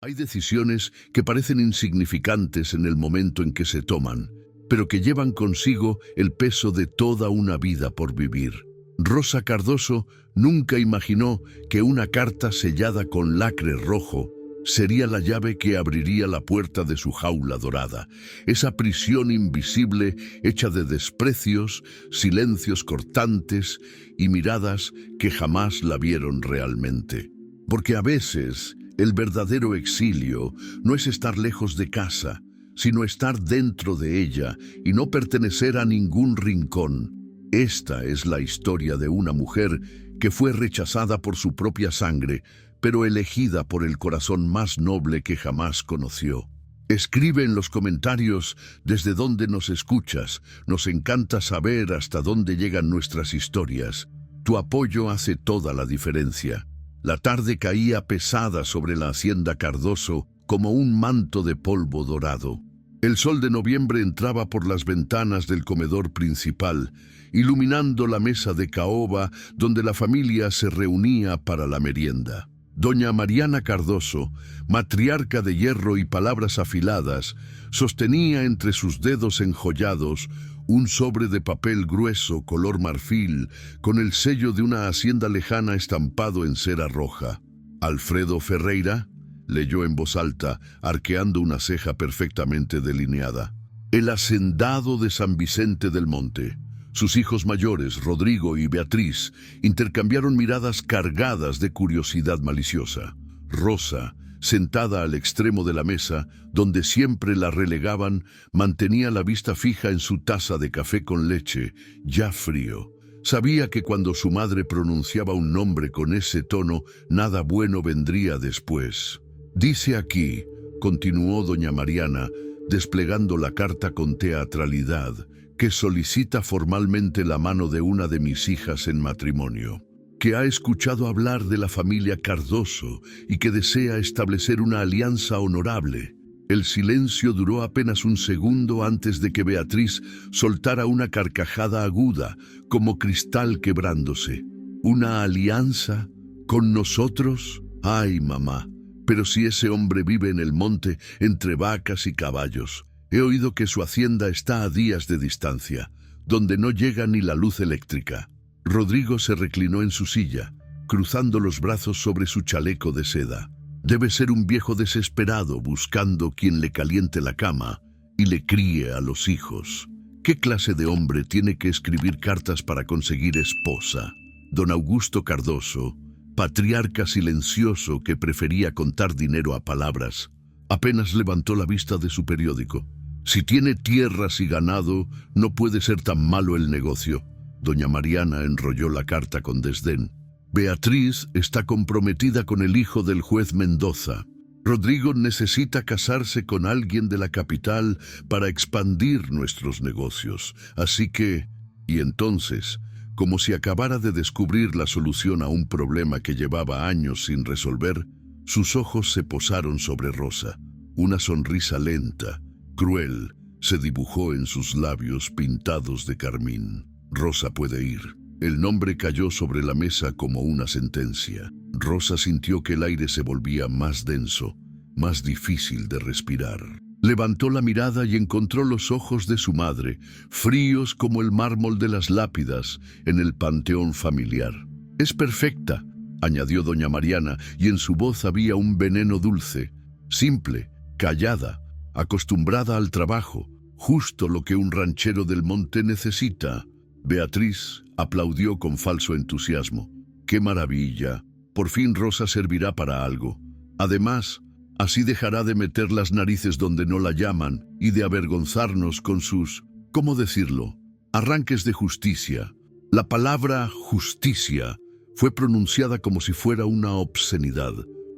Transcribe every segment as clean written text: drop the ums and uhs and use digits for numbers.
Hay decisiones que parecen insignificantes en el momento en que se toman, pero que llevan consigo el peso de toda una vida por vivir. Rosa Cardoso nunca imaginó que una carta sellada con lacre rojo sería la llave que abriría la puerta de su jaula dorada, esa prisión invisible hecha de desprecios, silencios cortantes y miradas que jamás la vieron realmente. Porque a veces el verdadero exilio no es estar lejos de casa, sino estar dentro de ella y no pertenecer a ningún rincón. Esta es la historia de una mujer que fue rechazada por su propia sangre, pero elegida por el corazón más noble que jamás conoció. Escribe en los comentarios desde dónde nos escuchas. Nos encanta saber hasta dónde llegan nuestras historias. Tu apoyo hace toda la diferencia. La tarde caía pesada sobre la hacienda Cardoso como un manto de polvo dorado. El sol de noviembre entraba por las ventanas del comedor principal, iluminando la mesa de caoba donde la familia se reunía para la merienda. Doña Mariana Cardoso, matriarca de hierro y palabras afiladas, sostenía entre sus dedos enjollados un sobre de papel grueso color marfil con el sello de una hacienda lejana estampado en cera roja. Alfredo Ferreira leyó en voz alta, arqueando una ceja perfectamente delineada. El hacendado de San Vicente del Monte. Sus hijos mayores, Rodrigo y Beatriz, intercambiaron miradas cargadas de curiosidad maliciosa. Rosa, sentada al extremo de la mesa, donde siempre la relegaban, mantenía la vista fija en su taza de café con leche, ya frío. Sabía que cuando su madre pronunciaba un nombre con ese tono, nada bueno vendría después. Dice aquí, continuó doña Mariana, desplegando la carta con teatralidad, que solicita formalmente la mano de una de mis hijas en matrimonio, que ha escuchado hablar de la familia Cardoso y que desea establecer una alianza honorable. El silencio duró apenas un segundo antes de que Beatriz soltara una carcajada aguda, como cristal quebrándose. ¿Una alianza? ¿Con nosotros? ¡Ay, mamá! Pero si ese hombre vive en el monte, entre vacas y caballos. He oído que su hacienda está a días de distancia, donde no llega ni la luz eléctrica. Rodrigo se reclinó en su silla, cruzando los brazos sobre su chaleco de seda. Debe ser un viejo desesperado buscando quien le caliente la cama y le críe a los hijos. ¿Qué clase de hombre tiene que escribir cartas para conseguir esposa? Don Augusto Cardoso, patriarca silencioso que prefería contar dinero a palabras, apenas levantó la vista de su periódico. Si tiene tierras y ganado, no puede ser tan malo el negocio. Doña Mariana enrolló la carta con desdén. Beatriz está comprometida con el hijo del juez Mendoza. Rodrigo necesita casarse con alguien de la capital para expandir nuestros negocios. Así que, y entonces, como si acabara de descubrir la solución a un problema que llevaba años sin resolver, sus ojos se posaron sobre Rosa. Una sonrisa lenta, cruel, se dibujó en sus labios pintados de carmín. Rosa puede ir. El nombre cayó sobre la mesa como una sentencia. Rosa sintió que el aire se volvía más denso, más difícil de respirar. Levantó la mirada y encontró los ojos de su madre, fríos como el mármol de las lápidas en el panteón familiar. «Es perfecta», añadió doña Mariana, y en su voz había un veneno dulce, simple, callada, acostumbrada al trabajo, justo lo que un ranchero del monte necesita. Beatriz aplaudió con falso entusiasmo. ¡Qué maravilla! Por fin Rosa servirá para algo. Además, así dejará de meter las narices donde no la llaman y de avergonzarnos con sus, ¿cómo decirlo?, arranques de justicia. La palabra justicia fue pronunciada como si fuera una obscenidad.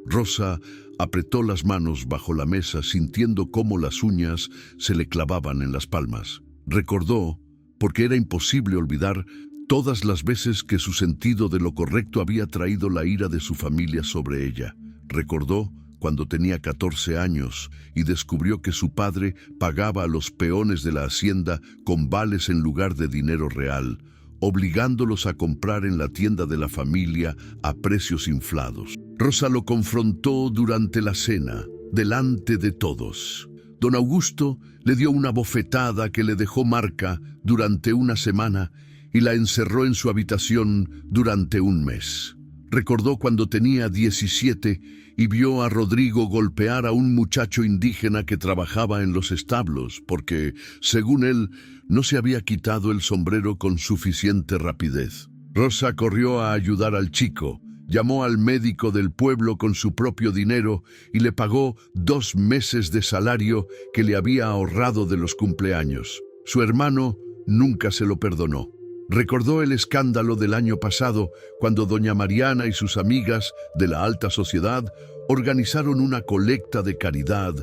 Rosa apretó las manos bajo la mesa sintiendo cómo las uñas se le clavaban en las palmas. Recordó, porque era imposible olvidar, todas las veces que su sentido de lo correcto había traído la ira de su familia sobre ella. Recordó cuando tenía 14 años y descubrió que su padre pagaba a los peones de la hacienda con vales en lugar de dinero real, obligándolos a comprar en la tienda de la familia a precios inflados. Rosa lo confrontó durante la cena. delante de todos. Don Augusto le dio una bofetada que le dejó marca durante una semana y la encerró en su habitación durante un mes. Recordó cuando tenía 17 y vio a Rodrigo golpear a un muchacho indígena que trabajaba en los establos porque, según él, no se había quitado el sombrero con suficiente rapidez. Rosa corrió a ayudar al chico, llamó al médico del pueblo con su propio dinero y le pagó 2 meses de salario que le había ahorrado de los cumpleaños. Su hermano nunca se lo perdonó. Recordó el escándalo del año pasado cuando doña Mariana y sus amigas de la alta sociedad organizaron una colecta de caridad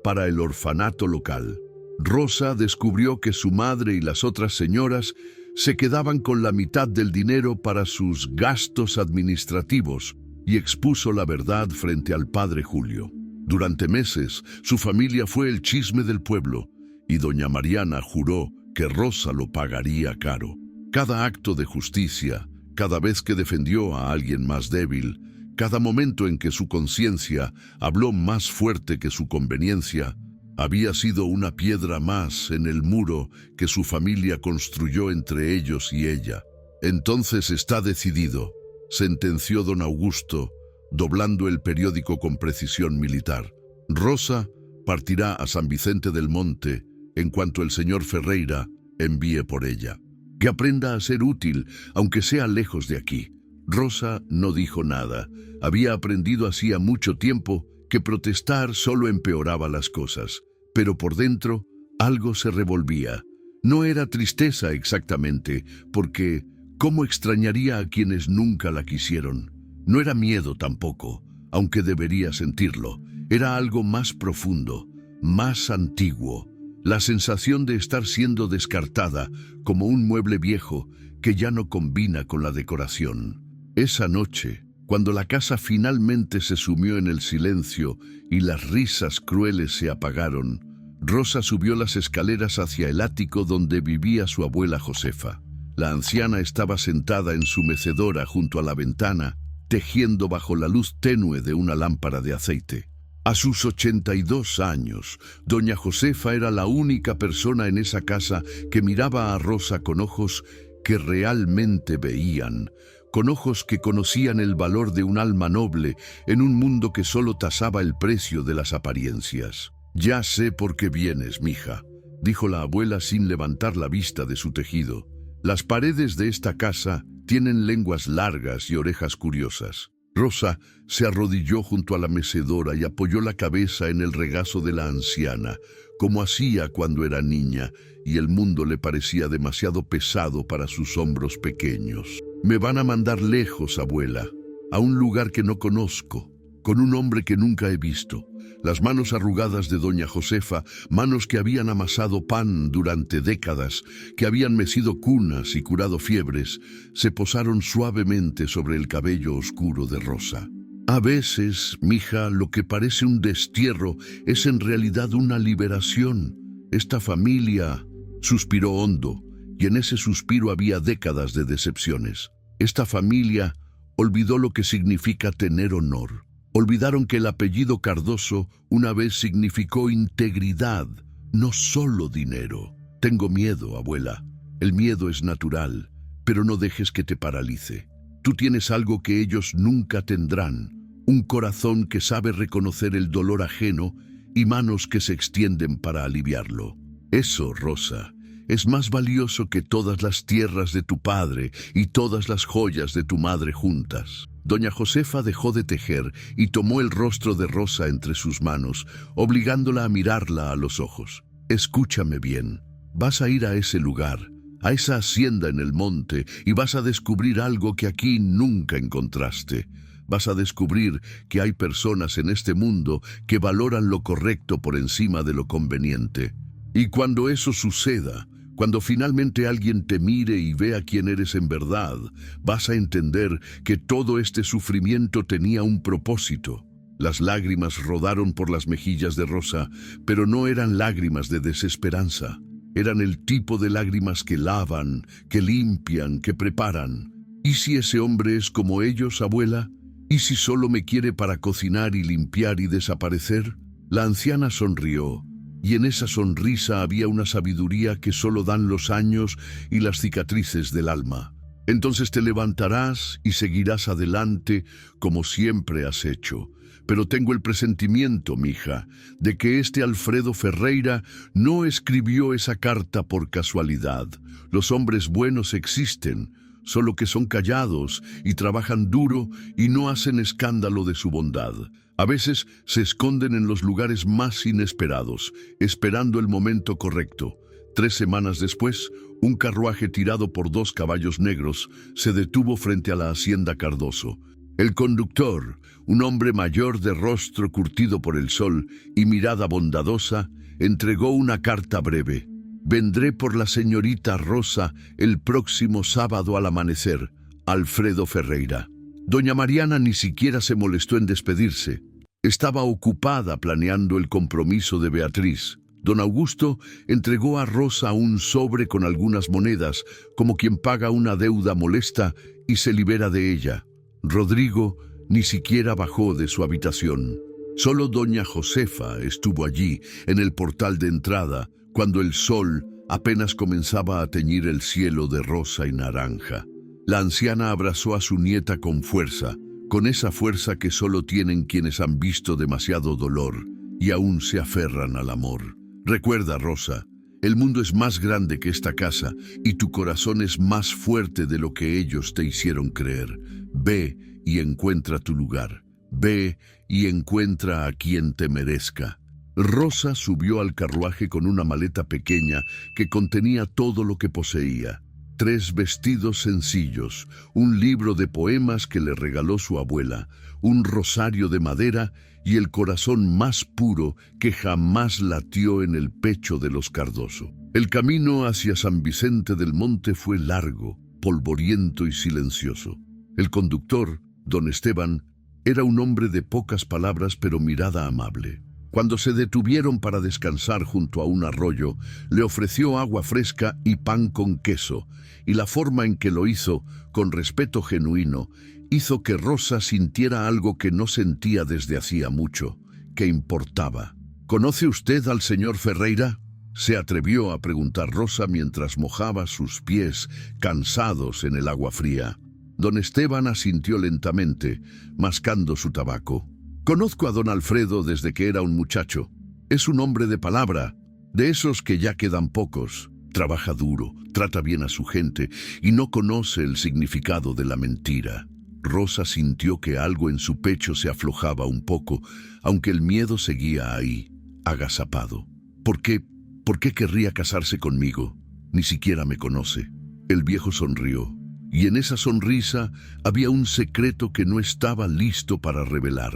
para el orfanato local. Rosa descubrió que su madre y las otras señoras se quedaban con la mitad del dinero para sus gastos administrativos y expuso la verdad frente al padre Julio. Durante meses, su familia fue el chisme del pueblo y doña Mariana juró que Rosa lo pagaría caro. Cada acto de justicia, cada vez que defendió a alguien más débil, cada momento en que su conciencia habló más fuerte que su conveniencia, había sido una piedra más en el muro que su familia construyó entre ellos y ella. Entonces está decidido, sentenció don Augusto, doblando el periódico con precisión militar. Rosa partirá a San Vicente del Monte en cuanto el señor Ferreira envíe por ella. Que aprenda a ser útil, aunque sea lejos de aquí. Rosa no dijo nada. Había aprendido hacía mucho tiempo que protestar solo empeoraba las cosas. Pero por dentro, algo se revolvía. No era tristeza exactamente, porque ¿cómo extrañaría a quienes nunca la quisieron? No era miedo tampoco, aunque debería sentirlo. Era algo más profundo, más antiguo. La sensación de estar siendo descartada como un mueble viejo que ya no combina con la decoración. Esa noche, cuando la casa finalmente se sumió en el silencio y las risas crueles se apagaron, Rosa subió las escaleras hacia el ático donde vivía su abuela Josefa. La anciana estaba sentada en su mecedora junto a la ventana, tejiendo bajo la luz tenue de una lámpara de aceite. A sus 82 años, doña Josefa era la única persona en esa casa que miraba a Rosa con ojos que realmente veían, con ojos que conocían el valor de un alma noble en un mundo que solo tasaba el precio de las apariencias. «Ya sé por qué vienes, mija», dijo la abuela sin levantar la vista de su tejido. «Las paredes de esta casa tienen lenguas largas y orejas curiosas». Rosa se arrodilló junto a la mecedora y apoyó la cabeza en el regazo de la anciana, como hacía cuando era niña, y el mundo le parecía demasiado pesado para sus hombros pequeños. «Me van a mandar lejos, abuela, a un lugar que no conozco, con un hombre que nunca he visto». Las manos arrugadas de doña Josefa, manos que habían amasado pan durante décadas, que habían mecido cunas y curado fiebres, se posaron suavemente sobre el cabello oscuro de Rosa. «A veces, mija, lo que parece un destierro es en realidad una liberación. Esta familia», suspiró hondo, y en ese suspiro había décadas de decepciones. «Esta familia olvidó lo que significa tener honor. Olvidaron que el apellido Cardoso una vez significó integridad, no solo dinero. Tengo miedo, abuela. El miedo es natural, pero no dejes que te paralice. Tú tienes algo que ellos nunca tendrán, un corazón que sabe reconocer el dolor ajeno y manos que se extienden para aliviarlo. Eso, Rosa, es más valioso que todas las tierras de tu padre y todas las joyas de tu madre juntas». Doña Josefa dejó de tejer y tomó el rostro de Rosa entre sus manos, obligándola a mirarla a los ojos. «Escúchame bien. Vas a ir a ese lugar, a esa hacienda en el monte, y vas a descubrir algo que aquí nunca encontraste. Vas a descubrir que hay personas en este mundo que valoran lo correcto por encima de lo conveniente. Y cuando eso suceda, cuando finalmente alguien te mire y vea quién eres en verdad, vas a entender que todo este sufrimiento tenía un propósito». Las lágrimas rodaron por las mejillas de Rosa, pero no eran lágrimas de desesperanza. Eran el tipo de lágrimas que lavan, que limpian, que preparan. «¿Y si ese hombre es como ellos, abuela? ¿Y si solo me quiere para cocinar y limpiar y desaparecer? La anciana sonrió, y en esa sonrisa había una sabiduría que solo dan los años y las cicatrices del alma. Entonces te levantarás y seguirás adelante como siempre has hecho. Pero tengo el presentimiento, mija, de que este Alfredo Ferreira no escribió esa carta por casualidad. Los hombres buenos existen, solo que son callados y trabajan duro y no hacen escándalo de su bondad. A veces se esconden en los lugares más inesperados, esperando el momento correcto. 3 semanas después, un carruaje tirado por 2 caballos negros se detuvo frente a la hacienda Cardoso. El conductor, un hombre mayor de rostro curtido por el sol y mirada bondadosa, entregó una carta breve. «Vendré por la señorita Rosa el próximo sábado al amanecer. Alfredo Ferreira». Doña Mariana ni siquiera se molestó en despedirse. Estaba ocupada planeando el compromiso de Beatriz. Don Augusto entregó a Rosa un sobre con algunas monedas, como quien paga una deuda molesta y se libera de ella. Rodrigo ni siquiera bajó de su habitación. Solo doña Josefa estuvo allí, en el portal de entrada, cuando el sol apenas comenzaba a teñir el cielo de rosa y naranja. La anciana abrazó a su nieta con fuerza, con esa fuerza que solo tienen quienes han visto demasiado dolor y aún se aferran al amor. Recuerda, Rosa, el mundo es más grande que esta casa y tu corazón es más fuerte de lo que ellos te hicieron creer. Ve y encuentra tu lugar. Ve y encuentra a quien te merezca. Rosa subió al carruaje con una maleta pequeña que contenía todo lo que poseía. 3 vestidos sencillos, un libro de poemas que le regaló su abuela, un rosario de madera y el corazón más puro que jamás latió en el pecho de los Cardoso. El camino hacia San Vicente del Monte fue largo, polvoriento y silencioso. El conductor, don Esteban, era un hombre de pocas palabras pero mirada amable. Cuando se detuvieron para descansar junto a un arroyo, le ofreció agua fresca y pan con queso, y la forma en que lo hizo, con respeto genuino, hizo que Rosa sintiera algo que no sentía desde hacía mucho, que importaba. ¿Conoce usted al señor Ferreira?, se atrevió a preguntar Rosa mientras mojaba sus pies, cansados en el agua fría. Don Esteban asintió lentamente, mascando su tabaco. Conozco a don Alfredo desde que era un muchacho. Es un hombre de palabra, de esos que ya quedan pocos. Trabaja duro, trata bien a su gente y no conoce el significado de la mentira. Rosa sintió que algo en su pecho se aflojaba un poco, aunque el miedo seguía ahí, agazapado. ¿Por qué querría casarse conmigo? Ni siquiera me conoce. El viejo sonrió, y en esa sonrisa había un secreto que no estaba listo para revelar.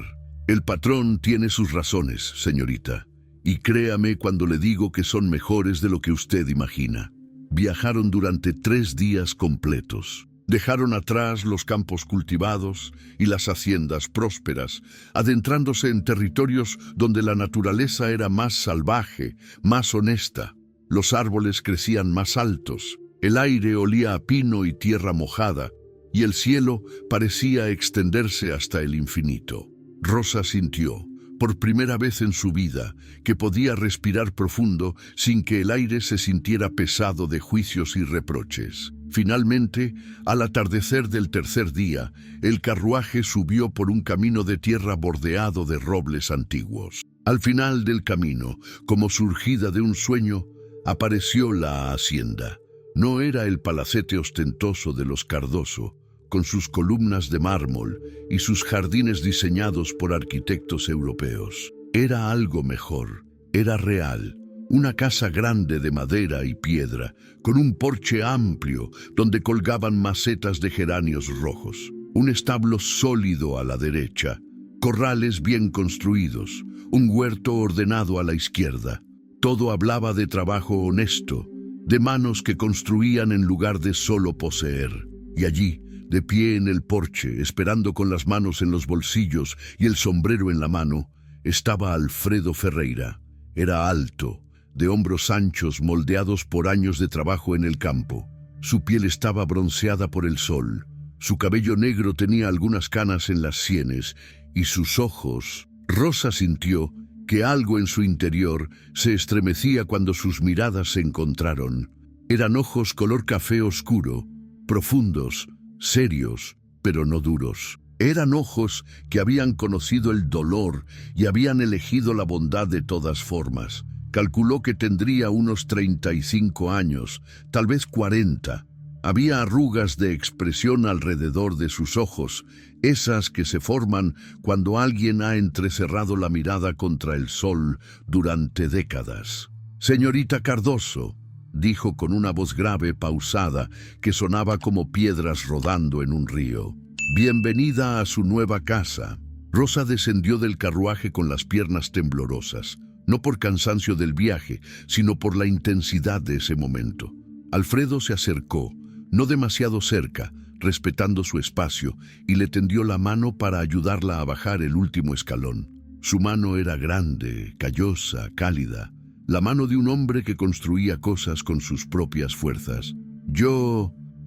El patrón tiene sus razones, señorita, y créame cuando le digo que son mejores de lo que usted imagina. Viajaron durante 3 días completos. Dejaron atrás los campos cultivados y las haciendas prósperas, adentrándose en territorios donde la naturaleza era más salvaje, más honesta. Los árboles crecían más altos, el aire olía a pino y tierra mojada, y el cielo parecía extenderse hasta el infinito. Rosa sintió, por primera vez en su vida, que podía respirar profundo sin que el aire se sintiera pesado de juicios y reproches. Finalmente, al atardecer del 3er día, el carruaje subió por un camino de tierra bordeado de robles antiguos. Al final del camino, como surgida de un sueño, apareció la hacienda. No era el palacete ostentoso de los Cardoso, con sus columnas de mármol y sus jardines diseñados por arquitectos europeos. Era algo mejor, era real, una casa grande de madera y piedra, con un porche amplio donde colgaban macetas de geranios rojos, un establo sólido a la derecha, corrales bien construidos, un huerto ordenado a la izquierda. Todo hablaba de trabajo honesto, de manos que construían en lugar de solo poseer. Y allí, de pie en el porche, esperando con las manos en los bolsillos y el sombrero en la mano, estaba Alfredo Ferreira. Era alto, de hombros anchos moldeados por años de trabajo en el campo. Su piel estaba bronceada por el sol, su cabello negro tenía algunas canas en las sienes y sus ojos. Rosa sintió que algo en su interior se estremecía cuando sus miradas se encontraron. Eran ojos color café oscuro, profundos, serios, pero no duros. Eran ojos que habían conocido el dolor y habían elegido la bondad de todas formas. Calculó que tendría unos 35 años, tal vez 40. Había arrugas de expresión alrededor de sus ojos, esas que se forman cuando alguien ha entrecerrado la mirada contra el sol durante décadas. «Señorita Cardoso», dijo con una voz grave, pausada, que sonaba como piedras rodando en un río. «Bienvenida a su nueva casa». Rosa descendió del carruaje con las piernas temblorosas, no por cansancio del viaje, sino por la intensidad de ese momento. Alfredo se acercó, no demasiado cerca, respetando su espacio, y le tendió la mano para ayudarla a bajar el último escalón. Su mano era grande, callosa, cálida, la mano de un hombre que construía cosas con sus propias fuerzas.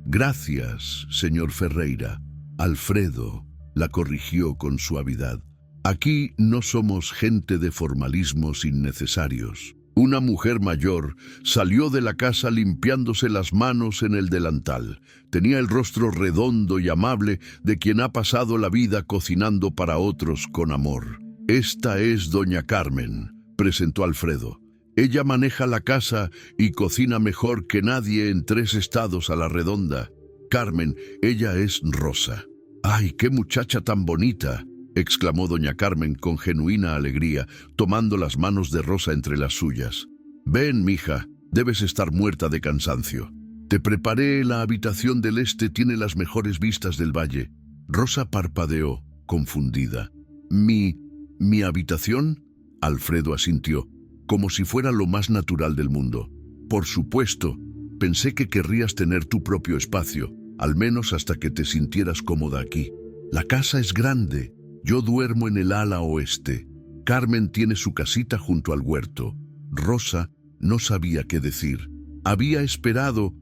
«Gracias, señor Ferreira». Alfredo la corrigió con suavidad. «Aquí no somos gente de formalismos innecesarios». Una mujer mayor salió de la casa limpiándose las manos en el delantal. Tenía el rostro redondo y amable de quien ha pasado la vida cocinando para otros con amor. «Esta es doña Carmen», presentó Alfredo. «Ella maneja la casa y cocina mejor que nadie en 3 estados a la redonda. Carmen, ella es Rosa». «¡Ay, qué muchacha tan bonita!», exclamó doña Carmen con genuina alegría, tomando las manos de Rosa entre las suyas. «Ven, mija, debes estar muerta de cansancio. Te preparé la habitación del este, tiene las mejores vistas del valle». Rosa parpadeó, confundida. ¿Mi habitación?» Alfredo asintió, como si fuera lo más natural del mundo. «Por supuesto, pensé que querrías tener tu propio espacio, al menos hasta que te sintieras cómoda aquí. La casa es grande. Yo duermo en el ala oeste. Carmen tiene su casita junto al huerto». Rosa no sabía qué decir. Había esperado,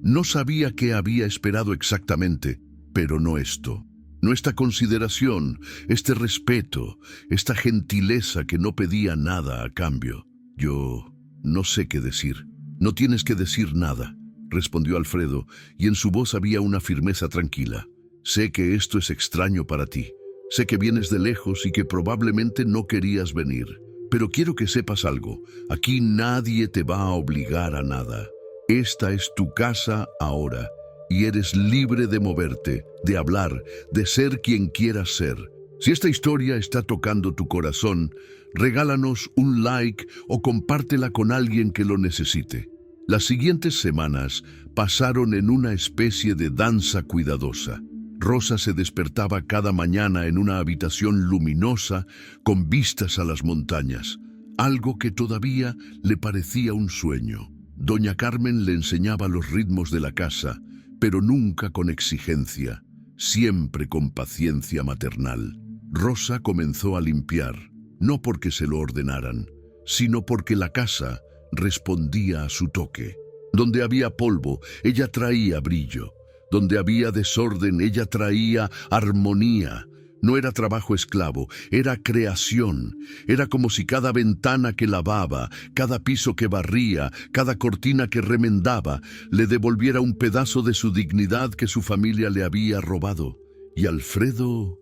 no sabía qué había esperado exactamente, pero no esto. No esta consideración, este respeto, esta gentileza que no pedía nada a cambio. «Yo no sé qué decir». «No tienes que decir nada», respondió Alfredo, y en su voz había una firmeza tranquila. «Sé que esto es extraño para ti. Sé que vienes de lejos y que probablemente no querías venir. Pero quiero que sepas algo. Aquí nadie te va a obligar a nada. Esta es tu casa ahora, y eres libre de moverte, de hablar, de ser quien quieras ser. Si esta historia está tocando tu corazón, regálanos un like o compártela con alguien que lo necesite». Las siguientes semanas pasaron en una especie de danza cuidadosa. Rosa se despertaba cada mañana en una habitación luminosa con vistas a las montañas, algo que todavía le parecía un sueño. Doña Carmen le enseñaba los ritmos de la casa, pero nunca con exigencia, siempre con paciencia maternal. Rosa comenzó a limpiar, no porque se lo ordenaran, sino porque la casa respondía a su toque. Donde había polvo, ella traía brillo. Donde había desorden, ella traía armonía. No era trabajo esclavo, era creación. Era como si cada ventana que lavaba, cada piso que barría, cada cortina que remendaba, le devolviera un pedazo de su dignidad que su familia le había robado. Y Alfredo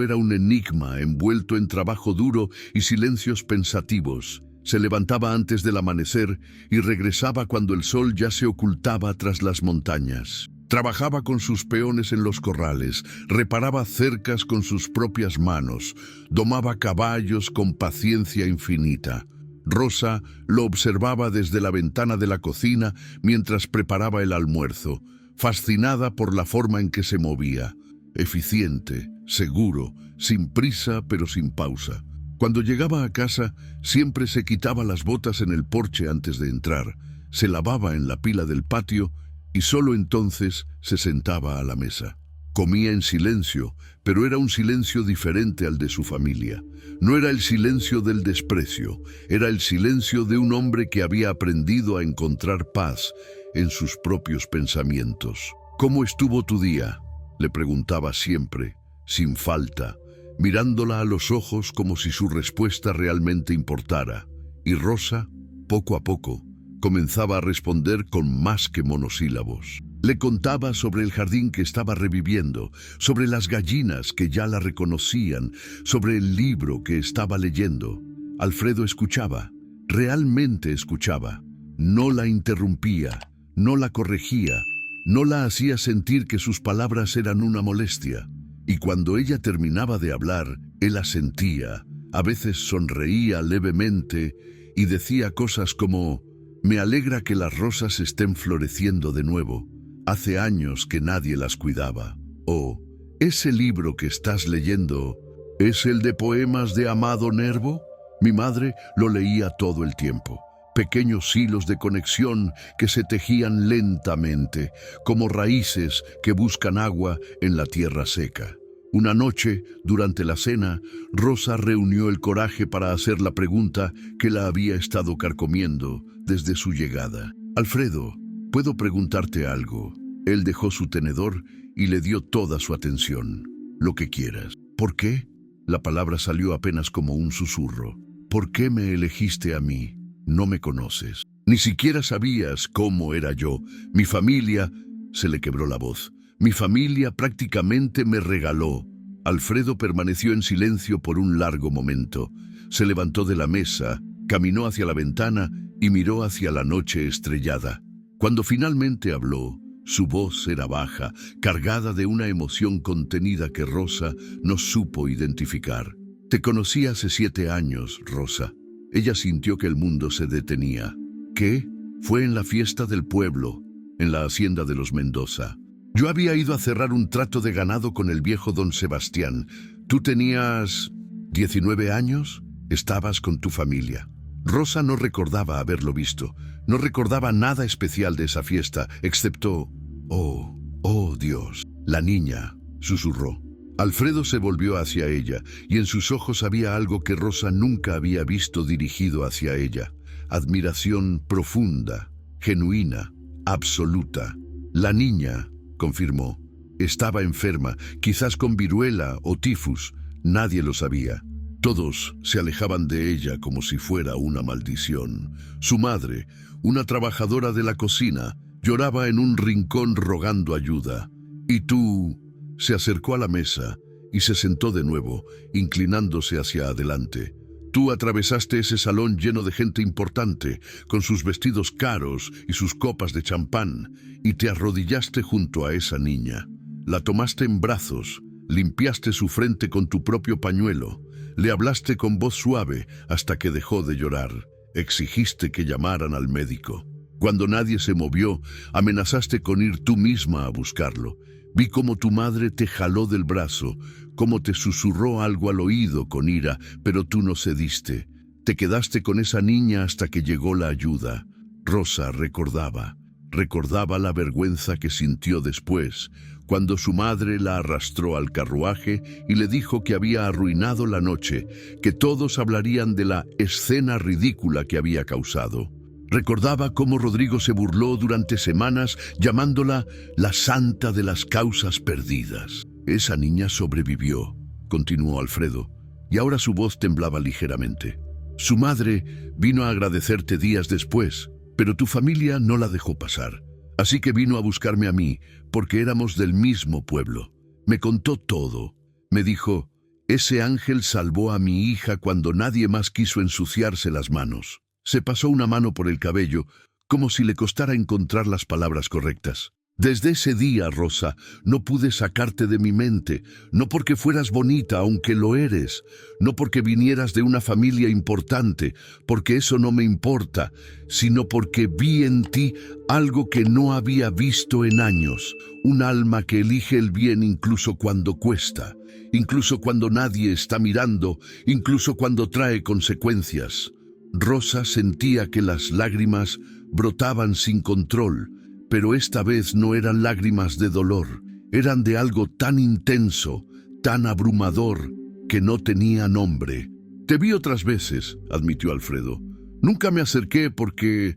era un enigma envuelto en trabajo duro y silencios pensativos. Se levantaba antes del amanecer y regresaba cuando el sol ya se ocultaba tras las montañas. Trabajaba con sus peones en los corrales, reparaba cercas con sus propias manos, domaba caballos con paciencia infinita. Rosa lo observaba desde la ventana de la cocina mientras preparaba el almuerzo, fascinada por la forma en que se movía. Eficiente, seguro, sin prisa pero sin pausa. Cuando llegaba a casa, siempre se quitaba las botas en el porche antes de entrar, se lavaba en la pila del patio y solo entonces se sentaba a la mesa. Comía en silencio, pero era un silencio diferente al de su familia. No era el silencio del desprecio, era el silencio de un hombre que había aprendido a encontrar paz en sus propios pensamientos. «¿Cómo estuvo tu día?», le preguntaba siempre, sin falta, mirándola a los ojos como si su respuesta realmente importara. Y Rosa, poco a poco, comenzaba a responder con más que monosílabos. Le contaba sobre el jardín que estaba reviviendo, sobre las gallinas que ya la reconocían, sobre el libro que estaba leyendo. Alfredo escuchaba, realmente escuchaba. No la interrumpía, no la corregía, no la hacía sentir que sus palabras eran una molestia. Y cuando ella terminaba de hablar, él asentía, a veces sonreía levemente y decía cosas como: «Me alegra que las rosas estén floreciendo de nuevo. Hace años que nadie las cuidaba». O «¿Ese libro que estás leyendo es el de poemas de Amado Nervo?» Mi madre lo leía todo el tiempo. Pequeños hilos de conexión que se tejían lentamente, como raíces que buscan agua en la tierra seca. Una noche, durante la cena, Rosa reunió el coraje para hacer la pregunta que la había estado carcomiendo desde su llegada. «Alfredo, ¿puedo preguntarte algo?» Él dejó su tenedor y le dio toda su atención. «Lo que quieras». «¿Por qué?» La palabra salió apenas como un susurro. «¿Por qué me elegiste a mí? No me conoces. Ni siquiera sabías cómo era yo. Mi familia…» Se le quebró la voz. «Mi familia prácticamente me regaló». Alfredo permaneció en silencio por un largo momento. Se levantó de la mesa, caminó hacia la ventana y miró hacia la noche estrellada. Cuando finalmente habló, su voz era baja, cargada de una emoción contenida que Rosa no supo identificar. «Te conocí hace 7 años, Rosa». Ella sintió que el mundo se detenía. «¿Qué?» «Fue en la fiesta del pueblo, en la hacienda de los Mendoza. Yo había ido a cerrar un trato de ganado con el viejo don Sebastián. Tú tenías 19 años, estabas con tu familia». Rosa no recordaba haberlo visto, no recordaba nada especial de esa fiesta, excepto… «Oh Dios». «La niña», susurró. Alfredo se volvió hacia ella, y en sus ojos había algo que Rosa nunca había visto dirigido hacia ella. Admiración profunda, genuina, absoluta. «La niña», confirmó, «estaba enferma, quizás con viruela o tifus, nadie lo sabía». Todos se alejaban de ella como si fuera una maldición. Su madre, una trabajadora de la cocina, lloraba en un rincón rogando ayuda. «¿Y tú?». Se acercó a la mesa y se sentó de nuevo, inclinándose hacia adelante. «Tú atravesaste ese salón lleno de gente importante, con sus vestidos caros y sus copas de champán, y te arrodillaste junto a esa niña. La tomaste en brazos, limpiaste su frente con tu propio pañuelo, le hablaste con voz suave hasta que dejó de llorar. Exigiste que llamaran al médico. Cuando nadie se movió, amenazaste con ir tú misma a buscarlo. Vi cómo tu madre te jaló del brazo, cómo te susurró algo al oído con ira, pero tú no cediste. Te quedaste con esa niña hasta que llegó la ayuda». Rosa recordaba la vergüenza que sintió después, cuando su madre la arrastró al carruaje y le dijo que había arruinado la noche, que todos hablarían de la escena ridícula que había causado. Recordaba cómo Rodrigo se burló durante semanas llamándola la santa de las causas perdidas. «Esa niña sobrevivió», continuó Alfredo, y ahora su voz temblaba ligeramente. «Su madre vino a agradecerte días después, pero tu familia no la dejó pasar. Así que vino a buscarme a mí, porque éramos del mismo pueblo. Me contó todo. Me dijo: ese ángel salvó a mi hija cuando nadie más quiso ensuciarse las manos». Se pasó una mano por el cabello, como si le costara encontrar las palabras correctas. «Desde ese día, Rosa, no pude sacarte de mi mente, no porque fueras bonita, aunque lo eres, no porque vinieras de una familia importante, porque eso no me importa, sino porque vi en ti algo que no había visto en años, un alma que elige el bien incluso cuando cuesta, incluso cuando nadie está mirando, incluso cuando trae consecuencias». Rosa sentía que las lágrimas brotaban sin control, pero esta vez no eran lágrimas de dolor, eran de algo tan intenso, tan abrumador, que no tenía nombre. «Te vi otras veces», admitió Alfredo. «Nunca me acerqué porque,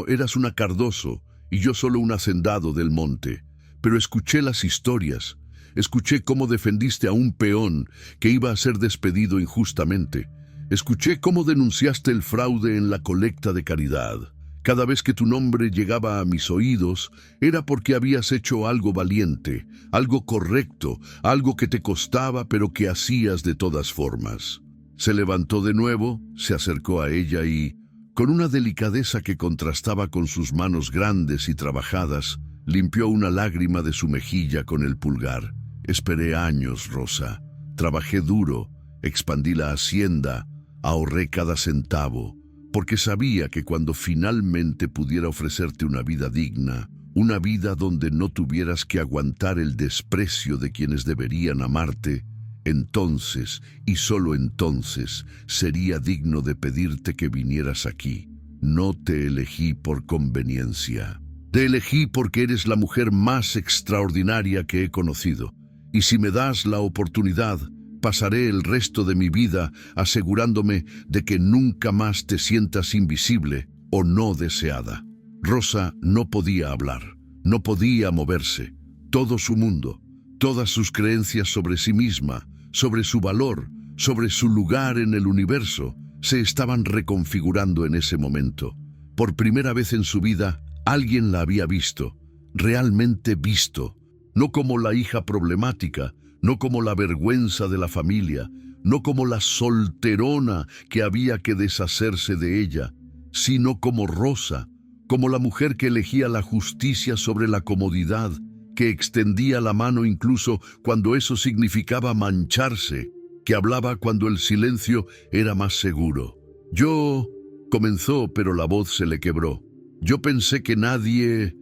eras una Cardoso y yo solo un hacendado del monte, pero escuché las historias. Escuché cómo defendiste a un peón que iba a ser despedido injustamente. Escuché cómo denunciaste el fraude en la colecta de caridad. Cada vez que tu nombre llegaba a mis oídos, era porque habías hecho algo valiente, algo correcto, algo que te costaba pero que hacías de todas formas. Se levantó de nuevo, se acercó a ella y, con una delicadeza que contrastaba con sus manos grandes y trabajadas, limpió una lágrima de su mejilla con el pulgar. Esperé años, Rosa. Trabajé duro, expandí la hacienda, ahorré cada centavo, porque sabía que cuando finalmente pudiera ofrecerte una vida digna, una vida donde no tuvieras que aguantar el desprecio de quienes deberían amarte, entonces, y solo entonces, sería digno de pedirte que vinieras aquí. No te elegí por conveniencia. Te elegí porque eres la mujer más extraordinaria que he conocido. Y si me das la oportunidad, pasaré el resto de mi vida asegurándome de que nunca más te sientas invisible o no deseada. Rosa no podía hablar, no podía moverse. Todo su mundo, todas sus creencias sobre sí misma, sobre su valor, sobre su lugar en el universo, se estaban reconfigurando en ese momento. Por primera vez en su vida, alguien la había visto, realmente visto, no como la hija problemática, no como la vergüenza de la familia, no como la solterona que había que deshacerse de ella, sino como Rosa, como la mujer que elegía la justicia sobre la comodidad, que extendía la mano incluso cuando eso significaba mancharse, que hablaba cuando el silencio era más seguro. Comenzó, pero la voz se le quebró. Yo pensé que nadie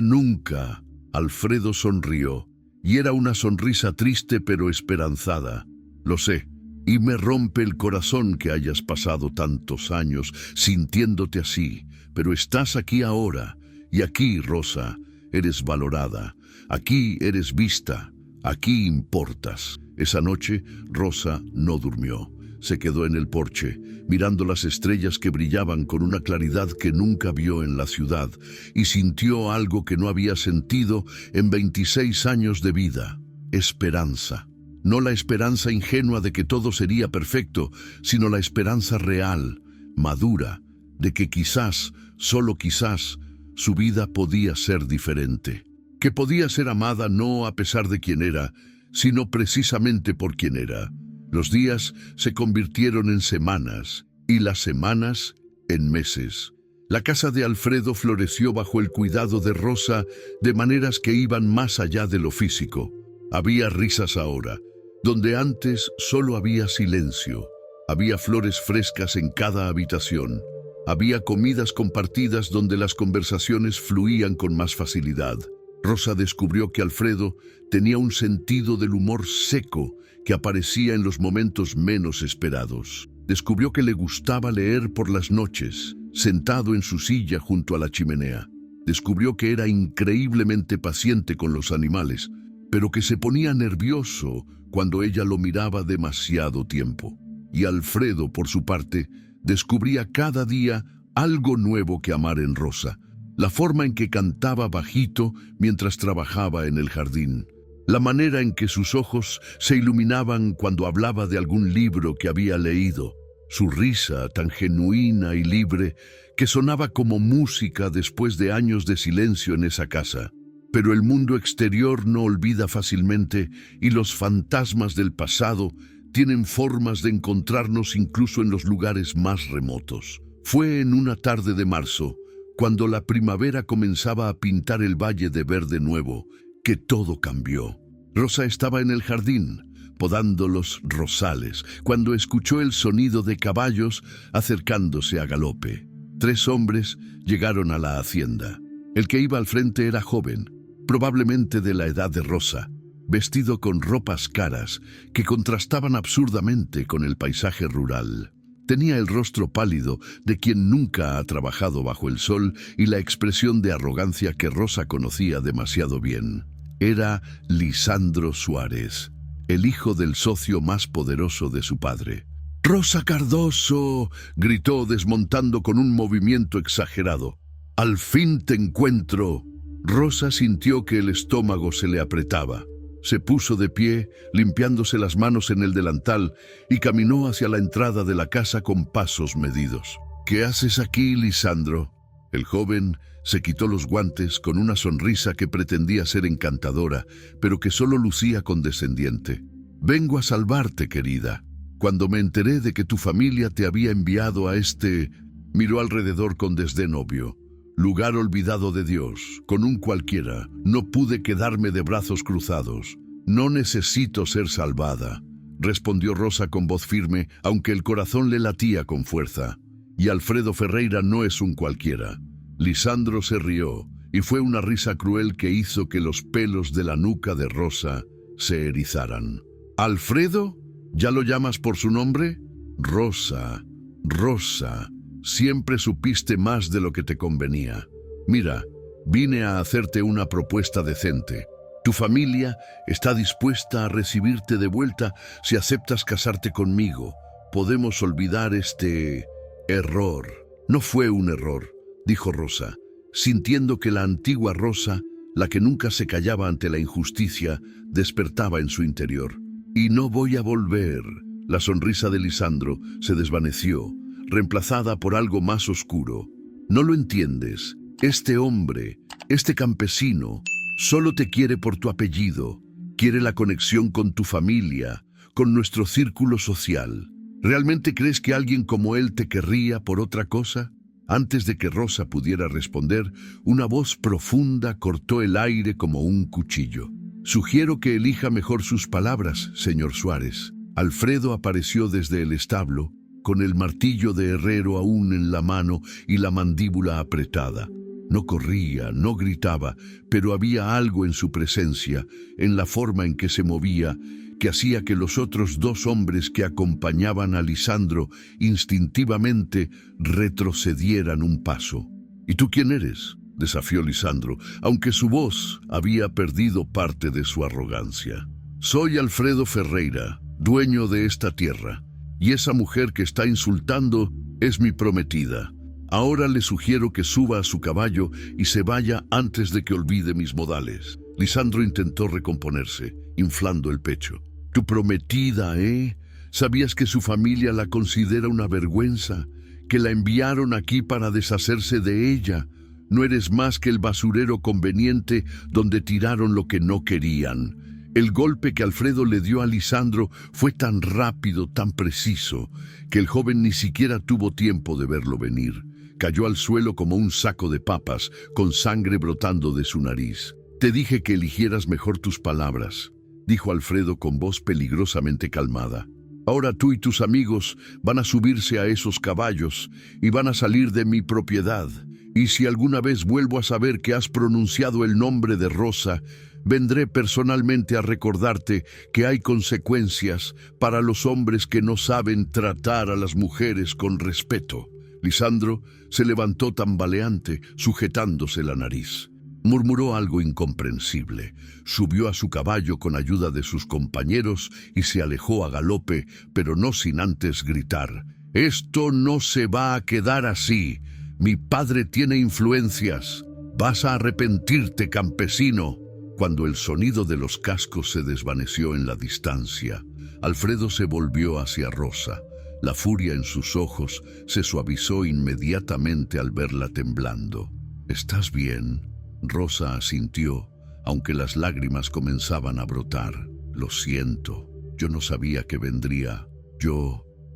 nunca. Alfredo sonrió. Y era una sonrisa triste pero esperanzada. Lo sé, y me rompe el corazón que hayas pasado tantos años sintiéndote así, pero estás aquí ahora, y aquí, Rosa, eres valorada, aquí eres vista, aquí importas. Esa noche, Rosa no durmió. Se quedó en el porche, mirando las estrellas que brillaban con una claridad que nunca vio en la ciudad, y sintió algo que no había sentido en 26 años de vida: esperanza. No la esperanza ingenua de que todo sería perfecto, sino la esperanza real, madura, de que quizás, solo quizás, su vida podía ser diferente. Que podía ser amada no a pesar de quién era, sino precisamente por quien era. Los días se convirtieron en semanas y las semanas en meses. La casa de Alfredo floreció bajo el cuidado de Rosa de maneras que iban más allá de lo físico. Había risas ahora, donde antes solo había silencio. Había flores frescas en cada habitación. Había comidas compartidas donde las conversaciones fluían con más facilidad. Rosa descubrió que Alfredo tenía un sentido del humor seco que aparecía en los momentos menos esperados. Descubrió que le gustaba leer por las noches, sentado en su silla junto a la chimenea. Descubrió que era increíblemente paciente con los animales, pero que se ponía nervioso cuando ella lo miraba demasiado tiempo. Y Alfredo, por su parte, descubría cada día algo nuevo que amar en Rosa. La forma en que cantaba bajito mientras trabajaba en el jardín. La manera en que sus ojos se iluminaban cuando hablaba de algún libro que había leído. Su risa tan genuina y libre que sonaba como música después de años de silencio en esa casa. Pero el mundo exterior no olvida fácilmente y los fantasmas del pasado tienen formas de encontrarnos incluso en los lugares más remotos. Fue en una tarde de marzo, cuando la primavera comenzaba a pintar el valle de verde nuevo, que todo cambió. Rosa estaba en el jardín, podando los rosales, cuando escuchó el sonido de caballos acercándose a galope. 3 hombres llegaron a la hacienda. El que iba al frente era joven, probablemente de la edad de Rosa, vestido con ropas caras que contrastaban absurdamente con el paisaje rural. Tenía el rostro pálido de quien nunca ha trabajado bajo el sol y la expresión de arrogancia que Rosa conocía demasiado bien. Era Lisandro Suárez, el hijo del socio más poderoso de su padre. «¡Rosa Cardoso!», gritó desmontando con un movimiento exagerado. «¡Al fin te encuentro!». Rosa sintió que el estómago se le apretaba. Se puso de pie, limpiándose las manos en el delantal, y caminó hacia la entrada de la casa con pasos medidos. «¿Qué haces aquí, Lisandro?». El joven se quitó los guantes con una sonrisa que pretendía ser encantadora, pero que solo lucía condescendiente. «Vengo a salvarte, querida. Cuando me enteré de que tu familia te había enviado a este...». Miró alrededor con desdén obvio. «Lugar olvidado de Dios, con un cualquiera. No pude quedarme de brazos cruzados. No necesito ser salvada», respondió Rosa con voz firme, aunque el corazón le latía con fuerza. «Y Alfredo Ferreira no es un cualquiera». Lisandro se rió, y fue una risa cruel que hizo que los pelos de la nuca de Rosa se erizaran. «¿Alfredo? ¿Ya lo llamas por su nombre?». «Rosa, Rosa, siempre supiste más de lo que te convenía. Mira, vine a hacerte una propuesta decente. Tu familia está dispuesta a recibirte de vuelta si aceptas casarte conmigo. Podemos olvidar este error». «No fue un error», dijo Rosa, sintiendo que la antigua Rosa, la que nunca se callaba ante la injusticia, despertaba en su interior. «Y no voy a volver». La sonrisa de Lisandro se desvaneció, reemplazada por algo más oscuro. «No lo entiendes. Este hombre, este campesino, solo te quiere por tu apellido. Quiere la conexión con tu familia, con nuestro círculo social. ¿Realmente crees que alguien como él te querría por otra cosa?». Antes de que Rosa pudiera responder, una voz profunda cortó el aire como un cuchillo. «Sugiero que elija mejor sus palabras, señor Suárez». Alfredo apareció desde el establo, con el martillo de herrero aún en la mano y la mandíbula apretada. No corría, no gritaba, pero había algo en su presencia, en la forma en que se movía, que hacía que los otros dos hombres que acompañaban a Lisandro instintivamente retrocedieran un paso. «¿Y tú quién eres?», desafió Lisandro, aunque su voz había perdido parte de su arrogancia. «Soy Alfredo Ferreira, dueño de esta tierra, y esa mujer que está insultando es mi prometida. Ahora le sugiero que suba a su caballo y se vaya antes de que olvide mis modales». Lisandro intentó recomponerse, inflando el pecho. «Tu prometida, ¿eh? ¿Sabías que su familia la considera una vergüenza? ¿Que la enviaron aquí para deshacerse de ella? No eres más que el basurero conveniente donde tiraron lo que no querían». El golpe que Alfredo le dio a Lisandro fue tan rápido, tan preciso, que el joven ni siquiera tuvo tiempo de verlo venir. Cayó al suelo como un saco de papas, con sangre brotando de su nariz. «Te dije que eligieras mejor tus palabras», dijo Alfredo con voz peligrosamente calmada. «Ahora tú y tus amigos van a subirse a esos caballos y van a salir de mi propiedad. Y si alguna vez vuelvo a saber que has pronunciado el nombre de Rosa, vendré personalmente a recordarte que hay consecuencias para los hombres que no saben tratar a las mujeres con respeto». Lisandro se levantó tambaleante, sujetándose la nariz. Murmuró algo incomprensible, subió a su caballo con ayuda de sus compañeros y se alejó a galope, pero no sin antes gritar: «Esto no se va a quedar así. Mi padre tiene influencias. Vas a arrepentirte, campesino». Cuando el sonido de los cascos se desvaneció en la distancia, Alfredo se volvió hacia Rosa. La furia en sus ojos se suavizó inmediatamente al verla temblando. «¿Estás bien?». Rosa asintió, aunque las lágrimas comenzaban a brotar. «Lo siento, yo no sabía que vendría.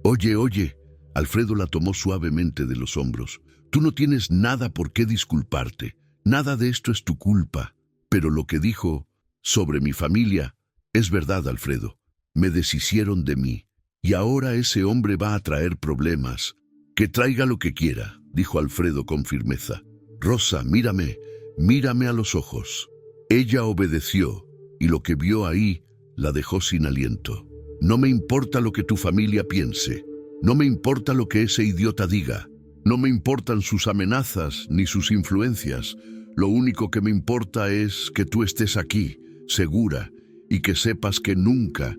Oye». Alfredo la tomó suavemente de los hombros. «Tú no tienes nada por qué disculparte. Nada de esto es tu culpa. Pero lo que dijo sobre mi familia es verdad, Alfredo. Me deshicieron de mí. Y ahora ese hombre va a traer problemas. Que traiga lo que quiera», dijo Alfredo con firmeza. «Rosa, mírame a los ojos». Ella obedeció, y lo que vio ahí la dejó sin aliento. «No me importa lo que tu familia piense. No me importa lo que ese idiota diga. No me importan sus amenazas ni sus influencias. Lo único que me importa es que tú estés aquí, segura, y que sepas que nunca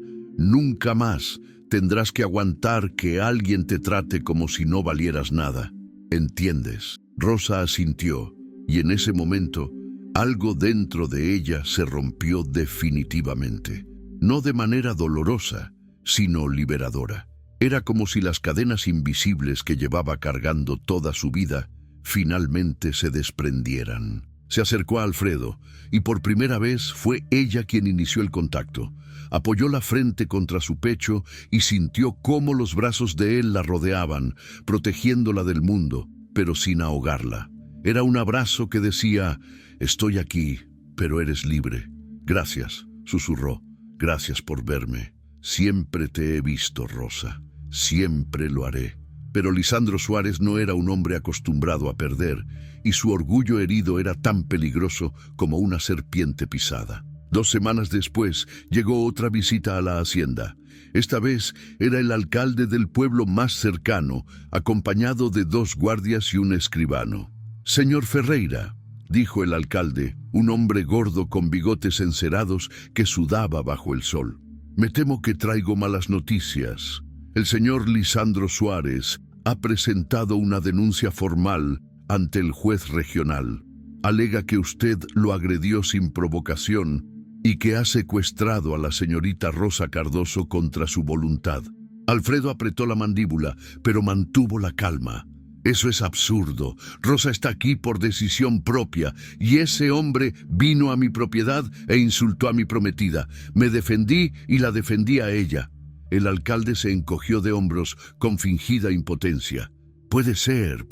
más tendrás que aguantar que alguien te trate como si no valieras nada. ¿Entiendes?». Rosa asintió, y en ese momento Algo dentro de ella se rompió definitivamente. No de manera dolorosa, sino liberadora. Era como si las cadenas invisibles que llevaba cargando toda su vida finalmente se desprendieran. Se acercó a Alfredo y por primera vez fue ella quien inició el contacto. Apoyó la frente contra su pecho y sintió cómo los brazos de él la rodeaban, protegiéndola del mundo, pero sin ahogarla. Era un abrazo que decía: «Estoy aquí, pero eres libre». «Gracias», susurró. «Gracias por verme. Siempre te he visto, Rosa. Siempre lo haré». Pero Lisandro Suárez no era un hombre acostumbrado a perder, y su orgullo herido era tan peligroso como una serpiente pisada. 2 semanas después llegó otra visita a la hacienda. Esta vez era el alcalde del pueblo más cercano, acompañado de 2 guardias y un escribano. «Señor Ferreira», dijo el alcalde, un hombre gordo con bigotes encerados que sudaba bajo el sol. «Me temo que traigo malas noticias. El señor Lisandro Suárez ha presentado una denuncia formal ante el juez regional. Alega que usted lo agredió sin provocación y que ha secuestrado a la señorita Rosa Cardoso contra su voluntad». Alfredo apretó la mandíbula, pero mantuvo la calma. «Eso es absurdo. Rosa está aquí por decisión propia, y ese hombre vino a mi propiedad e insultó a mi prometida. Me defendí y la defendí a ella». El alcalde se encogió de hombros con fingida impotencia. Puede ser,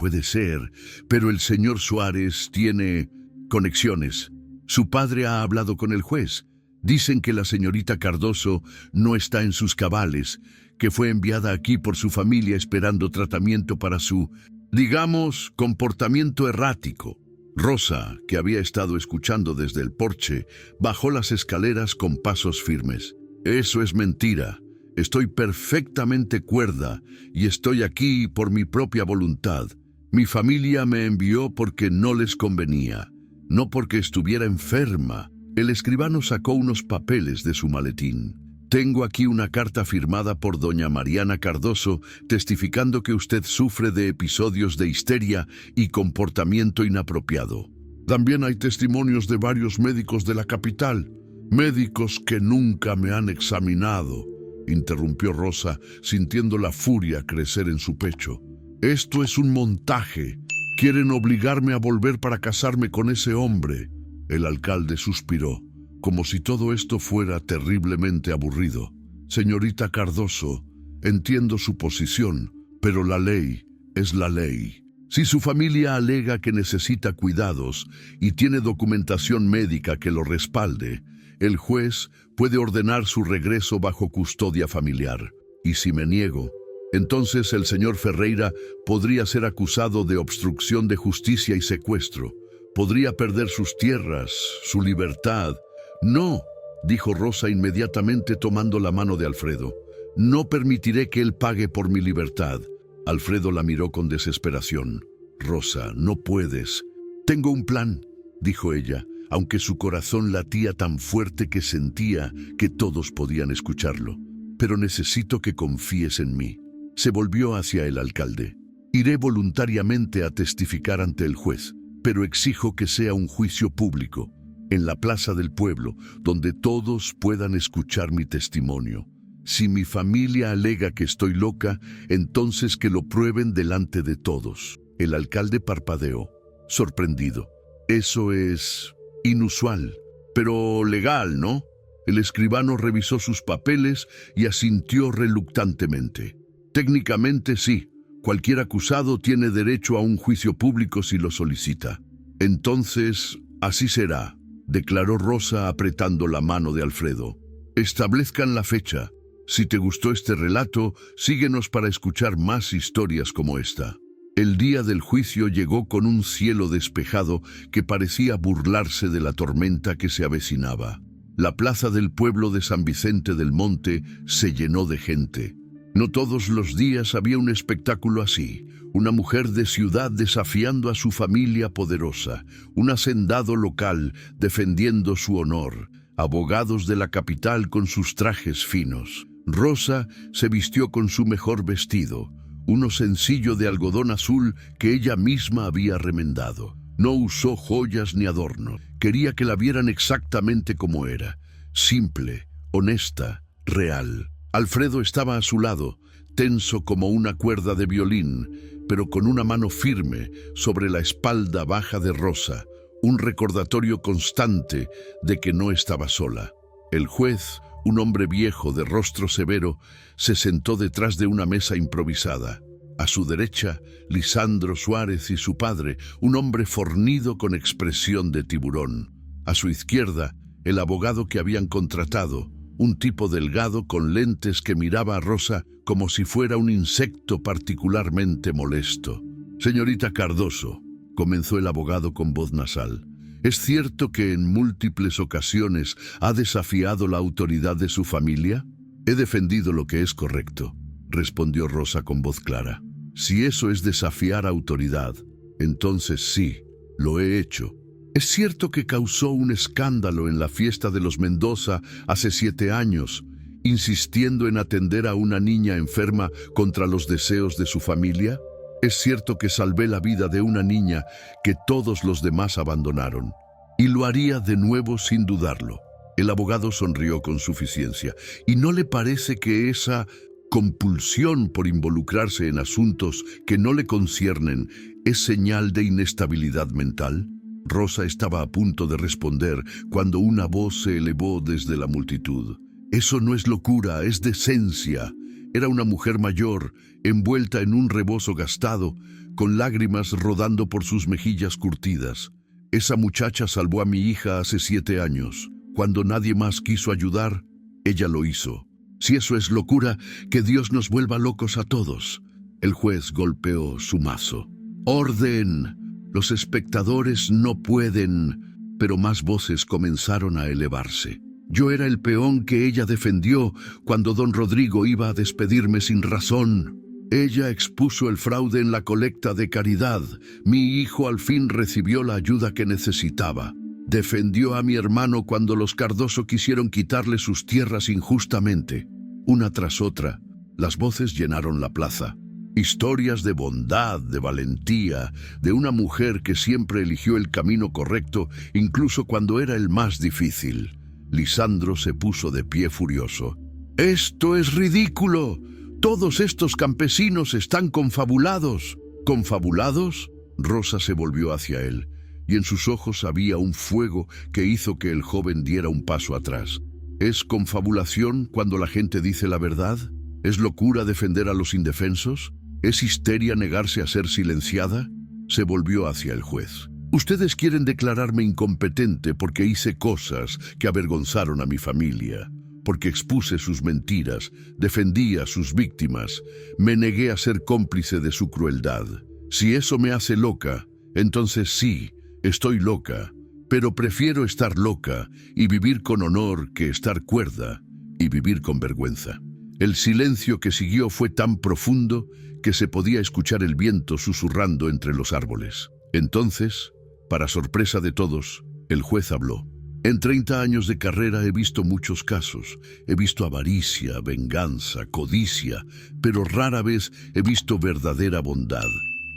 pero el señor Suárez tiene conexiones. Su padre ha hablado con el juez. Dicen que la señorita Cardoso no está en sus cabales, que fue enviada aquí por su familia esperando tratamiento para su, digamos, comportamiento errático». Rosa, que había estado escuchando desde el porche, bajó las escaleras con pasos firmes. «Eso es mentira. Estoy perfectamente cuerda y estoy aquí por mi propia voluntad. Mi familia me envió porque no les convenía, no porque estuviera enferma». El escribano sacó unos papeles de su maletín. «Tengo aquí una carta firmada por doña Mariana Cardoso testificando que usted sufre de episodios de histeria y comportamiento inapropiado. También hay testimonios de varios médicos de la capital, médicos que nunca me han examinado», interrumpió Rosa, sintiendo la furia crecer en su pecho. «Esto es un montaje. Quieren obligarme a volver para casarme con ese hombre». El alcalde suspiró, como si todo esto fuera terriblemente aburrido. «Señorita Cardoso, entiendo su posición, pero la ley es la ley. Si su familia alega que necesita cuidados y tiene documentación médica que lo respalde, el juez puede ordenar su regreso bajo custodia familiar. Y si me niego, entonces el señor Ferreira podría ser acusado de obstrucción de justicia y secuestro. Podría perder sus tierras, su libertad». «No», dijo Rosa inmediatamente tomando la mano de Alfredo. «No permitiré que él pague por mi libertad». Alfredo la miró con desesperación. «Rosa, no puedes». «Tengo un plan», dijo ella, aunque su corazón latía tan fuerte que sentía que todos podían escucharlo. «Pero necesito que confíes en mí». Se volvió hacia el alcalde. «Iré voluntariamente a testificar ante el juez, pero exijo que sea un juicio público, en la plaza del pueblo, donde todos puedan escuchar mi testimonio. Si mi familia alega que estoy loca, entonces que lo prueben delante de todos». El alcalde parpadeó, sorprendido. «Eso es inusual, pero legal, ¿no?». El escribano revisó sus papeles y asintió reluctantemente. «Técnicamente sí. Cualquier acusado tiene derecho a un juicio público si lo solicita». «Entonces, así será», declaró Rosa apretando la mano de Alfredo. «Establezcan la fecha. Si te gustó este relato, síguenos para escuchar más historias como esta». El día del juicio llegó con un cielo despejado que parecía burlarse de la tormenta que se avecinaba. La plaza del pueblo de San Vicente del Monte se llenó de gente. No todos los días había un espectáculo así. Una mujer de ciudad desafiando a su familia poderosa, un hacendado local defendiendo su honor, abogados de la capital con sus trajes finos. Rosa se vistió con su mejor vestido, uno sencillo de algodón azul que ella misma había remendado. No usó joyas ni adorno. Quería que la vieran exactamente como era. Simple, honesta, real. Alfredo estaba a su lado, tenso como una cuerda de violín, pero con una mano firme sobre la espalda baja de Rosa, un recordatorio constante de que no estaba sola. El juez, un hombre viejo de rostro severo, se sentó detrás de una mesa improvisada. A su derecha, Lisandro Suárez y su padre, un hombre fornido con expresión de tiburón. A su izquierda, el abogado que habían contratado, un tipo delgado con lentes que miraba a Rosa como si fuera un insecto particularmente molesto. «Señorita Cardoso», comenzó el abogado con voz nasal, «¿es cierto que en múltiples ocasiones ha desafiado la autoridad de su familia?» «He defendido lo que es correcto», respondió Rosa con voz clara. «Si eso es desafiar autoridad, entonces sí, lo he hecho». «Es cierto que causó un escándalo en la fiesta de los Mendoza hace 7 años, insistiendo en atender a una niña enferma contra los deseos de su familia? ¿Es cierto que salvé la vida de una niña que todos los demás abandonaron? Y lo haría de nuevo sin dudarlo». El abogado sonrió con suficiencia. «¿Y no le parece que esa compulsión por involucrarse en asuntos que no le conciernen es señal de inestabilidad mental?» Rosa estaba a punto de responder cuando una voz se elevó desde la multitud. «Eso no es locura, es decencia». Era una mujer mayor, envuelta en un rebozo gastado, con lágrimas rodando por sus mejillas curtidas. «Esa muchacha salvó a mi hija hace 7 años. Cuando nadie más quiso ayudar, ella lo hizo. Si eso es locura, que Dios nos vuelva locos a todos». El juez golpeó su mazo. «¡Orden! Los espectadores no pueden», pero más voces comenzaron a elevarse. «Yo era el peón que ella defendió cuando don Rodrigo iba a despedirme sin razón. Ella expuso el fraude en la colecta de caridad. Mi hijo al fin recibió la ayuda que necesitaba. Defendió a mi hermano cuando los Cardoso quisieron quitarle sus tierras injustamente». Una tras otra, las voces llenaron la plaza. Historias de bondad, de valentía, de una mujer que siempre eligió el camino correcto, incluso cuando era el más difícil. Lisandro se puso de pie furioso. «¡Esto es ridículo! Todos estos campesinos están confabulados». «¿Confabulados?». Rosa se volvió hacia él, y en sus ojos había un fuego que hizo que el joven diera un paso atrás. «¿Es confabulación cuando la gente dice la verdad? ¿Es locura defender a los indefensos? ¿Es histeria negarse a ser silenciada?». Se volvió hacia el juez. «Ustedes quieren declararme incompetente porque hice cosas que avergonzaron a mi familia, porque expuse sus mentiras, defendí a sus víctimas, me negué a ser cómplice de su crueldad. Si eso me hace loca, entonces sí, estoy loca, pero prefiero estar loca y vivir con honor que estar cuerda y vivir con vergüenza». El silencio que siguió fue tan profundo que se podía escuchar el viento susurrando entre los árboles. Entonces, para sorpresa de todos, el juez habló. «En 30 años de carrera he visto muchos casos. He visto avaricia, venganza, codicia, pero rara vez he visto verdadera bondad».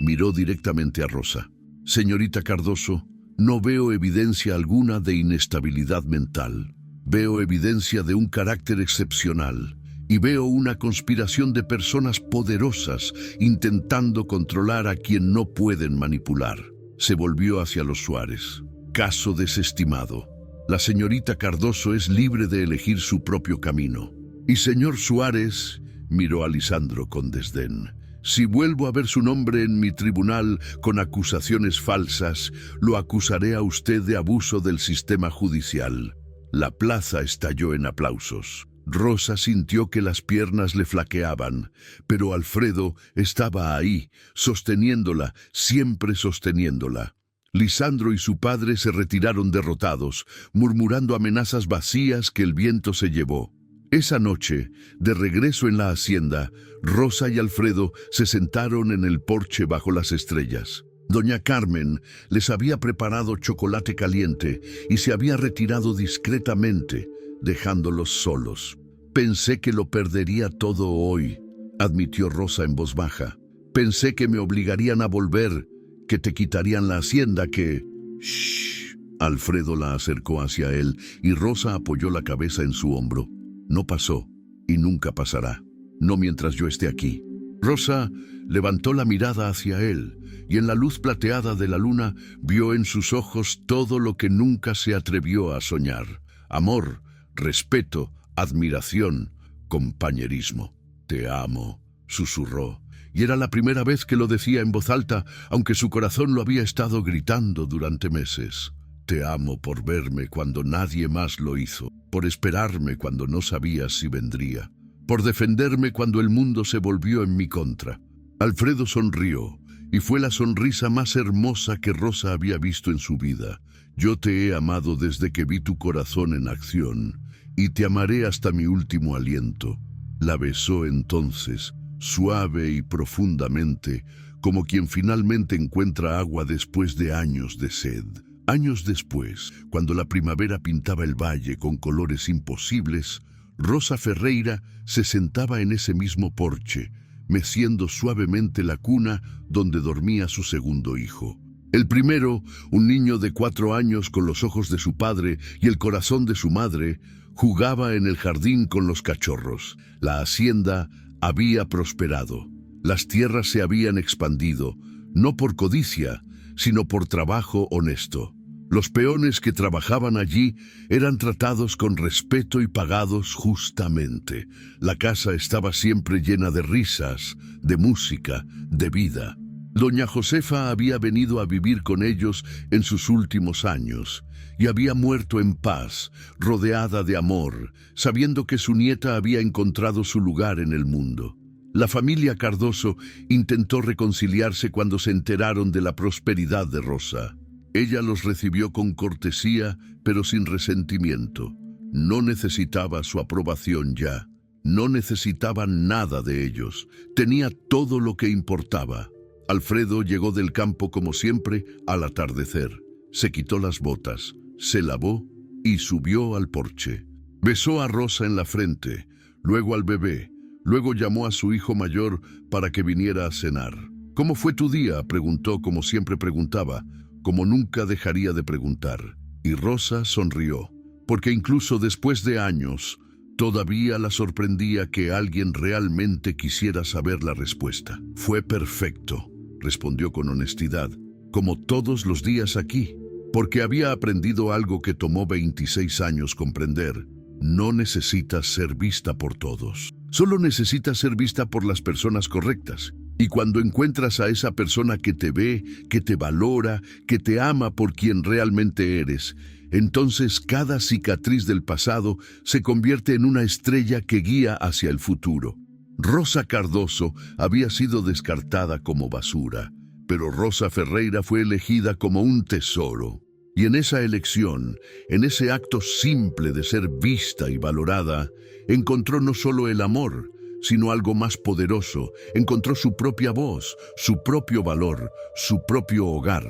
Miró directamente a Rosa. «Señorita Cardoso, no veo evidencia alguna de inestabilidad mental. Veo evidencia de un carácter excepcional. Y veo una conspiración de personas poderosas intentando controlar a quien no pueden manipular». Se volvió hacia los Suárez. «Caso desestimado. La señorita Cardoso es libre de elegir su propio camino». «Y señor Suárez», miró a Lisandro con desdén, «si vuelvo a ver su nombre en mi tribunal con acusaciones falsas, lo acusaré a usted de abuso del sistema judicial». La plaza estalló en aplausos. Rosa sintió que las piernas le flaqueaban, pero Alfredo estaba ahí, sosteniéndola, siempre sosteniéndola. Lisandro y su padre se retiraron derrotados, murmurando amenazas vacías que el viento se llevó. Esa noche, de regreso en la hacienda, Rosa y Alfredo se sentaron en el porche bajo las estrellas. Doña Carmen les había preparado chocolate caliente y se había retirado discretamente, dejándolos solos. «Pensé que lo perdería todo hoy», admitió Rosa en voz baja. «Pensé que me obligarían a volver, que te quitarían la hacienda, que... Shh. Alfredo la acercó hacia él y Rosa apoyó la cabeza en su hombro. No pasó y nunca pasará. No mientras yo esté aquí. Rosa levantó la mirada hacia él y en la luz plateada de la luna vio en sus ojos todo lo que nunca se atrevió a soñar. Amor, respeto, admiración, compañerismo. Te amo, susurró. Y era la primera vez que lo decía en voz alta, aunque su corazón lo había estado gritando durante meses. Te amo por verme cuando nadie más lo hizo, por esperarme cuando no sabías si vendría, por defenderme cuando el mundo se volvió en mi contra. Alfredo sonrió, y fue la sonrisa más hermosa que Rosa había visto en su vida. Yo te he amado desde que vi tu corazón en acción, y te amaré hasta mi último aliento. La besó entonces, suave y profundamente, como quien finalmente encuentra agua después de años de sed. Años después, cuando la primavera pintaba el valle con colores imposibles, Rosa Ferreira se sentaba en ese mismo porche, meciendo suavemente la cuna donde dormía su segundo hijo. El primero, un niño de 4 años con los ojos de su padre y el corazón de su madre, jugaba en el jardín con los cachorros. La hacienda había prosperado. Las tierras se habían expandido, no por codicia, sino por trabajo honesto. Los peones que trabajaban allí eran tratados con respeto y pagados justamente. La casa estaba siempre llena de risas, de música, de vida. Doña Josefa había venido a vivir con ellos en sus últimos años y había muerto en paz, rodeada de amor, sabiendo que su nieta había encontrado su lugar en el mundo. La familia Cardoso intentó reconciliarse cuando se enteraron de la prosperidad de Rosa. Ella los recibió con cortesía, pero sin resentimiento. No necesitaba su aprobación ya. No necesitaba nada de ellos. Tenía todo lo que importaba. Alfredo llegó del campo como siempre al atardecer. Se quitó las botas, se lavó y subió al porche. Besó a Rosa en la frente, luego al bebé, luego llamó a su hijo mayor para que viniera a cenar. ¿Cómo fue tu día?, preguntó como siempre preguntaba, como nunca dejaría de preguntar. Y Rosa sonrió, porque incluso después de años, todavía la sorprendía que alguien realmente quisiera saber la respuesta. Fue perfecto, respondió con honestidad, como todos los días aquí, porque había aprendido algo que tomó 26 años comprender. No necesitas ser vista por todos. Solo necesitas ser vista por las personas correctas. Y cuando encuentras a esa persona que te ve, que te valora, que te ama por quien realmente eres, entonces cada cicatriz del pasado se convierte en una estrella que guía hacia el futuro. Rosa Cardoso había sido descartada como basura, pero Rosa Ferreira fue elegida como un tesoro. Y en esa elección, en ese acto simple de ser vista y valorada, encontró no solo el amor, sino algo más poderoso. Encontró su propia voz, su propio valor, su propio hogar.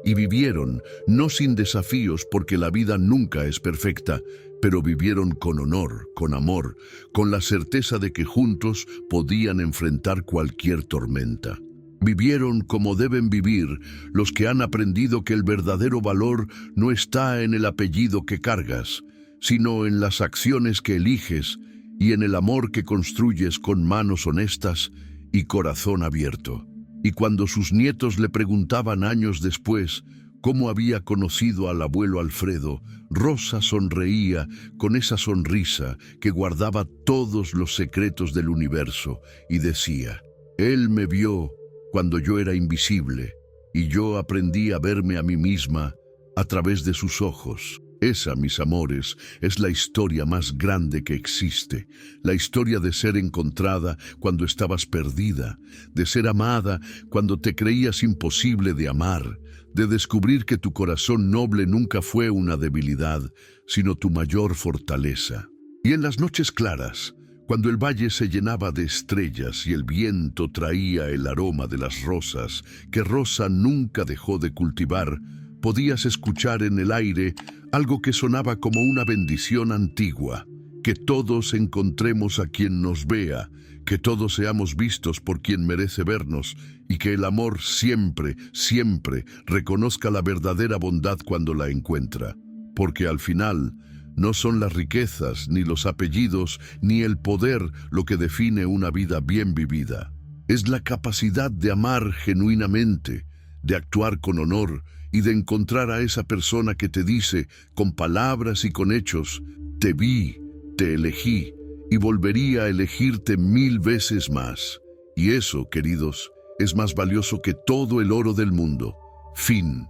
Y vivieron, no sin desafíos, porque la vida nunca es perfecta, pero vivieron con honor, con amor, con la certeza de que juntos podían enfrentar cualquier tormenta. Vivieron como deben vivir los que han aprendido que el verdadero valor no está en el apellido que cargas, sino en las acciones que eliges y en el amor que construyes con manos honestas y corazón abierto. Y cuando sus nietos le preguntaban años después cómo había conocido al abuelo Alfredo, Rosa sonreía con esa sonrisa que guardaba todos los secretos del universo y decía: «Él me vio cuando yo era invisible y yo aprendí a verme a mí misma a través de sus ojos». Esa, mis amores, es la historia más grande que existe, la historia de ser encontrada cuando estabas perdida, de ser amada cuando te creías imposible de amar, de descubrir que tu corazón noble nunca fue una debilidad, sino tu mayor fortaleza. Y en las noches claras, cuando el valle se llenaba de estrellas y el viento traía el aroma de las rosas que Rosa nunca dejó de cultivar, podías escuchar en el aire algo que sonaba como una bendición antigua. que todos encontremos a quien nos vea, que todos seamos vistos por quien merece vernos y que el amor siempre, siempre reconozca la verdadera bondad cuando la encuentra. Porque al final, no son las riquezas, ni los apellidos, ni el poder lo que define una vida bien vivida. Es la capacidad de amar genuinamente, de actuar con honor y de encontrar a esa persona que te dice, con palabras y con hechos, te vi, te elegí y volvería a elegirte 1000 veces más. Y eso, queridos, es más valioso que todo el oro del mundo. Fin.